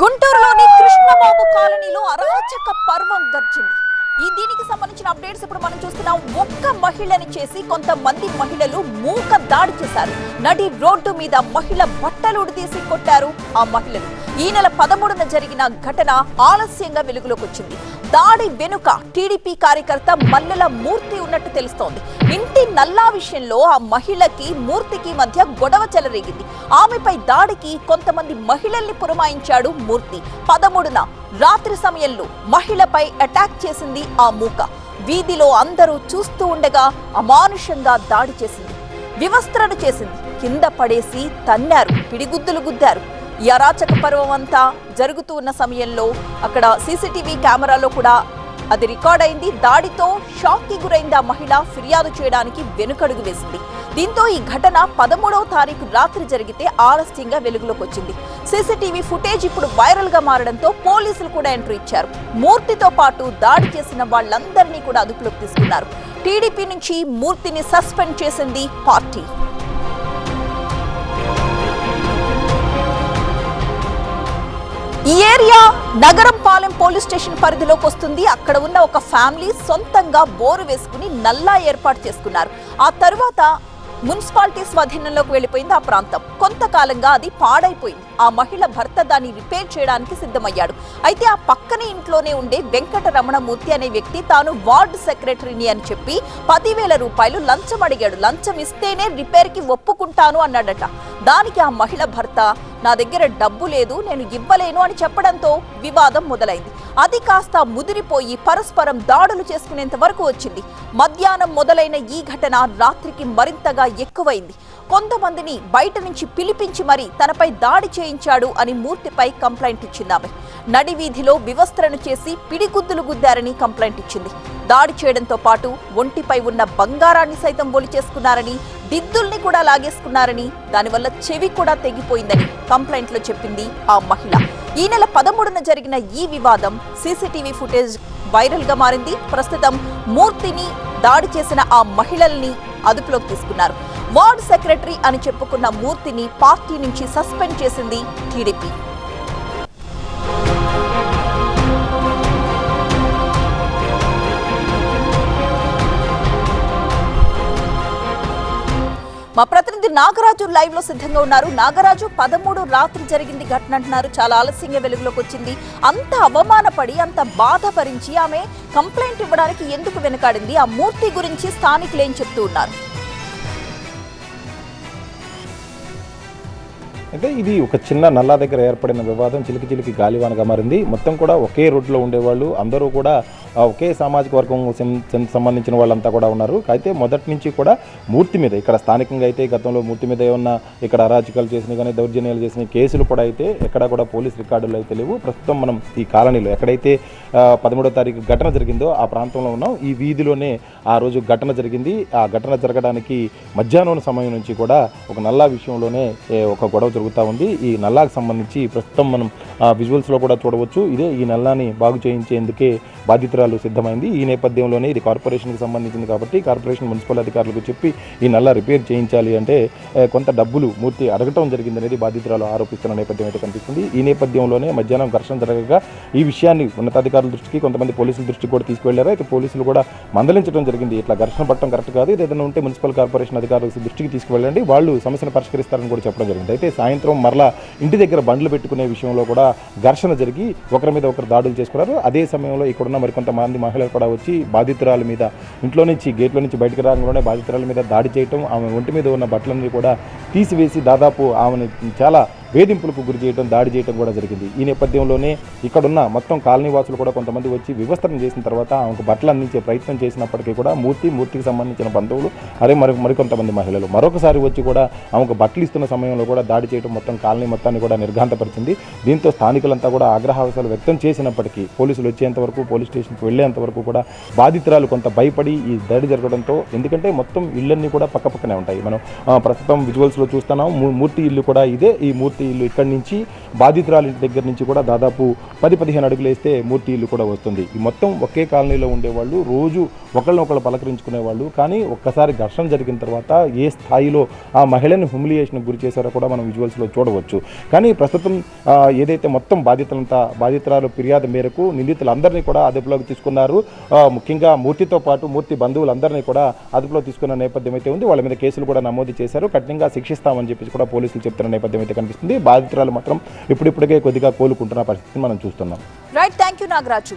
గుంటూరులోని కృష్ణబాబు కాలనీలో అరాచక పర్వం గర్జింది. దీనికి సంబంధించిన అప్డేట్స్ ఇప్పుడు మనం చూస్తున్నాం. ఒక్క మహిళని చేసి కొంతమంది మహిళలు మూక దాడి చేశారు. నడి రోడ్డు మీద మహిళ బట్టలు ఉడితీసి కొట్టారు ఆ మహిళలు. ఈ నెల 13న జరిగిన ఘటన ఆలస్యంగా వెలుగులోకి వచ్చింది. దాడి వెనుక టీడీపీ కార్యకర్త మల్లెల మూర్తి ఉన్నట్టు తెలుస్తోంది. ఇంటి నల్లా విషయంలో ఆ మహిళకి మూర్తికి మధ్య గొడవ చెలరేగింది. ఆమెపై దాడికి కొంతమంది మహిళల్ని పురమాయించాడు మూర్తి. 13న రాత్రి సమయంలో మహిళపై అటాక్ చేసింది ఆ మూక. వీధిలో అందరూ చూస్తూ ఉండగా అమానుషంగా దాడి చేసింది. వివస్త్రణ చేసింది. కింద పడేసి తన్నారు, పిడిగుద్దులు గుద్దారు. ఈ అరాచక పర్వం అంతా జరుగుతూ ఉన్న సమయంలో అక్కడ సీసీటీవీ కెమెరాలో కూడా అది రికార్డ్ అయింది. దాడితో షాక్ కి గురైంది ఆ మహిళ. ఫిర్యాదు చేయడానికి వెనుకడుగు వేసింది. దీంతో ఈ ఘటన 13వ తారీఖు రాత్రి జరిగితే ఆలస్యంగా వెలుగులోకి వచ్చింది. సీసీటీవీ ఫుటేజ్ ఇప్పుడు వైరల్ గా మారడంతో పోలీసులు కూడా ఎంట్రీ ఇచ్చారు. మూర్తితో పాటు దాడి చేసిన వాళ్ళందరినీ కూడా అదుపులోకి తీసుకున్నారు. టీడీపీ నుంచి మూర్తిని సస్పెండ్ చేసింది పార్టీ. ఈ ఏరియా నగరంపాలెం పోలీస్ స్టేషన్ పరిధిలోకి వస్తుంది. అక్కడ ఉన్న ఒక ఫ్యామిలీ సొంతంగా బోరు వేసుకుని నల్లా ఏర్పాటు చేసుకున్నారు. ఆ తరువాత మున్సిపాలిటీ స్వాధీనంలోకి వెళ్లిపోయింది ఆ ప్రాంతం. కొంతకాలంగా అది పాడైపోయింది. ఆ మహిళ భర్త దాన్ని రిపేర్ చేయడానికి సిద్ధమయ్యాడు. అయితే ఆ పక్కనే ఇంట్లోనే ఉండే వెంకటరమణమూర్తి అనే వ్యక్తి తాను వార్డు సెక్రటరీని అని చెప్పి 10,000 రూపాయలు లంచం అడిగాడు. లంచం ఇస్తేనే రిపేర్ కి ఒప్పుకుంటాను అన్నాడట. దానికి ఆ మహిళ భర్త నా దగ్గర డబ్బు లేదు, నేను ఇవ్వలేను అని చెప్పడంతో వివాదం మొదలైంది. అది కాస్త ముదిరిపోయి పరస్పరం దాడులు చేసుకునేంత వరకు వచ్చింది. మధ్యాహ్నం మొదలైన ఈ ఘటన రాత్రికి మరింతగా ఎక్కువైంది. కొంతమందిని బయట నుంచి పిలిపించి మరీ తనపై దాడి చేయించాడు అని మూర్తిపై కంప్లైంట్ ఇచ్చింది ఆమె. నడి వీధిలో వివస్త్రను చేసి పిడిగుద్దులు గుద్దారని కంప్లైంట్ ఇచ్చింది. దాడి చేయడంతో పాటు ఒంటిపై ఉన్న బంగారాన్ని సైతం ఒలి చేసుకున్నారని, దిద్దుల్ని కూడా లాగేసుకున్నారని, దానివల్ల చెవి కూడా తెగిపోయిందని కంప్లైంట్లో చెప్పింది ఆ మహిళ. ఈ నెల 13న జరిగిన ఈ వివాదం సీసీటీవీ ఫుటేజ్ వైరల్ గా మారింది. ప్రస్తుతం మూర్తిని, దాడి చేసిన ఆ మహిళల్ని అదుపులోకి తీసుకున్నారు. వార్డు సెక్రటరీ అని చెప్పుకున్న మూర్తిని పార్టీ నుంచి సస్పెండ్ చేసింది టీడీపీ. మా ప్రతినిధి నాగరాజు లైవ్ లో సిద్ధంగా ఉన్నారు. నాగరాజు, 13 రాత్రి జరిగింది ఘటన అంటున్నారు. చాలా ఆలస్యంగా వెలుగులోకి వచ్చింది. అంత అవమానపడి, అంత బాధ భరించి ఆమె కంప్లైంట్ ఇవ్వడానికి ఎందుకు వెనకాడింది? ఆ మూర్తి గురించి స్థానికులు ఏం చెప్తూ ఉన్నారు? అయితే ఇది ఒక చిన్న నల్లా దగ్గర ఏర్పడిన వివాదం చిలికి చిలికి గాలివానగా మారింది. మొత్తం కూడా ఒకే రోడ్లో ఉండేవాళ్ళు, అందరూ కూడా ఒకే సామాజిక వర్గం సంబంధించిన వాళ్ళంతా కూడా ఉన్నారు. అయితే మొదటి నుంచి కూడా మూర్తి మీద, ఇక్కడ స్థానికంగా అయితే గతంలో మూర్తి మీద ఏమన్నా ఇక్కడ అరాచకాలు చేసినాయి కానీ, దౌర్జన్యాలు చేసిన కేసులు కూడా అయితే ఎక్కడా కూడా పోలీస్ రికార్డులు అయితే లేవు. ప్రస్తుతం మనం ఈ కాలనీలో ఎక్కడైతే 13వ తారీఖు ఘటన జరిగిందో ఆ ప్రాంతంలో ఉన్నాం. ఈ వీధిలోనే ఆ రోజు ఘటన జరిగింది. ఆ ఘటన జరగడానికి మధ్యాహ్నం సమయం నుంచి కూడా ఒక నల్లా విషయంలోనే ఒక గొడవ జరుగుతూ ఉంది. ఈ నల్లాకు సంబంధించి ప్రస్తుతం మనం విజువల్స్లో కూడా చూడవచ్చు. ఇదే ఈ నల్లాని బాగు చేయించేందుకే బాధితురాలు సిద్ధమైంది. ఈ నేపథ్యంలోనే ఇది కార్పొరేషన్కి సంబంధించింది కాబట్టి కార్పొరేషన్ మున్సిపల్ అధికారులకు చెప్పి ఈ నల్లా రిపేర్ చేయించాలి అంటే కొంత డబ్బులు మూర్తి అడగటం జరిగిందనేది బాధితురాలు ఆరోపిస్తున్న నేపథ్యం అయితే కనిపిస్తుంది. ఈ నేపథ్యంలోనే మధ్యాహ్నం ఘర్షణ జరగగా ఈ విషయాన్ని ఉన్నతాధికారుల దృష్టికి, కొంతమంది పోలీసుల దృష్టికి కూడా తీసుకువెళ్లారు. అయితే పోలీసులు కూడా మందలించడం జరిగింది. ఇట్లా ఘర్షణ పట్టడం కరెక్ట్ కాదు, ఏదైనా ఉంటే మున్సిపల్ కార్పొరేషన్ అధికారుల దృష్టికి తీసుకువెళ్ళండి, వాళ్ళు సమస్యను పరిష్కరిస్తారని కూడా చెప్పడం జరిగింది. అయితే సాయంత్రం మరలా ఇంటి దగ్గర బండ్లు పెట్టుకునే విషయంలో కూడా ఘర్షణ జరిగి ఒకరి మీద ఒకరు దాడులు చేసుకున్నారు. అదే సమయంలో ఇక్కడున్న మరికొంతమంది మహిళలు కూడా వచ్చి బాధితురాల మీద ఇంట్లో నుంచి గేట్లో నుంచి బయటకు రాగానే బాధితురాల మీద దాడి చేయటం, ఆమె ఒంటి మీద ఉన్న బట్టలన్నీ కూడా తీసివేసి దాదాపు ఆమెను చాలా వేధింపులకు గురి చేయడం, దాడి చేయడం కూడా జరిగింది. ఈ నేపథ్యంలోనే ఇక్కడున్న మొత్తం కాలనీ వాసులు కూడా కొంతమంది వచ్చి వివస్త్రణ చేసిన తర్వాత ఆమెకు బట్టలు అందించే ప్రయత్నం చేసినప్పటికీ కూడా మూర్తికి సంబంధించిన బంధువులు మరికొంతమంది మహిళలు మరొకసారి వచ్చి కూడా ఆమెకు బట్టలు ఇస్తున్న సమయంలో కూడా దాడి చేయడం మొత్తం కాలనీ మొత్తాన్ని కూడా నిర్ఘాంతపరిచింది. దీంతో స్థానికులంతా కూడా ఆగ్రహావేశాలు వ్యక్తం చేసినప్పటికీ పోలీసులు వచ్చేంత వరకు, పోలీస్ స్టేషన్కి వెళ్లేంత వరకు కూడా బాధితురాలు కొంత భయపడి ఈ దాడి జరగడంతో, ఎందుకంటే మొత్తం ఇళ్ళన్నీ కూడా పక్కపక్కనే ఉంటాయి. మనం ప్రస్తుతం విజువల్స్లో చూస్తున్నాం. మూర్తి ఇల్లు కూడా ఇదే. ఈ మూర్తి మూర్తి ఇల్లు ఇక్కడి నుంచి బాధితురాలి ఇంటి దగ్గర నుంచి కూడా దాదాపు 10-15 అడుగులు వేస్తే మూర్తి ఇల్లు కూడా వస్తుంది. ఈ మొత్తం ఒకే కాలనీలో ఉండేవాళ్ళు, రోజు ఒకళ్ళనొకళ్ళు పలకరించుకునేవాళ్ళు. కానీ ఒక్కసారి ఘర్షణ జరిగిన తర్వాత ఏ స్థాయిలో ఆ మహిళని హ్యూమిలియేషన్కి గురి చేశారో కూడా మనం విజువల్స్లో చూడవచ్చు. కానీ ప్రస్తుతం ఏదైతే మొత్తం బాధితురాలు ఫిర్యాదు మేరకు నిందితులందరినీ కూడా అదుపులోకి తీసుకున్నారు. ముఖ్యంగా మూర్తితో పాటు మూర్తి బంధువులందరినీ కూడా అదుపులో తీసుకున్న నేపథ్యం అయితే ఉంది. వాళ్ళ మీద కేసులు కూడా నమోదు చేశారు. కఠినంగా శిక్షిస్తామని చెప్పేసి కూడా పోలీసులు చెప్తున్న నేపథ్యం అయితే కనిపిస్తుంది. బాధితురాలు మాత్రం ఇప్పుడిప్పుడే కొద్దిగా కోలుకుంటున్న పరిస్థితిని మనం చూస్తున్నాం. Right, thank you Nagaraju.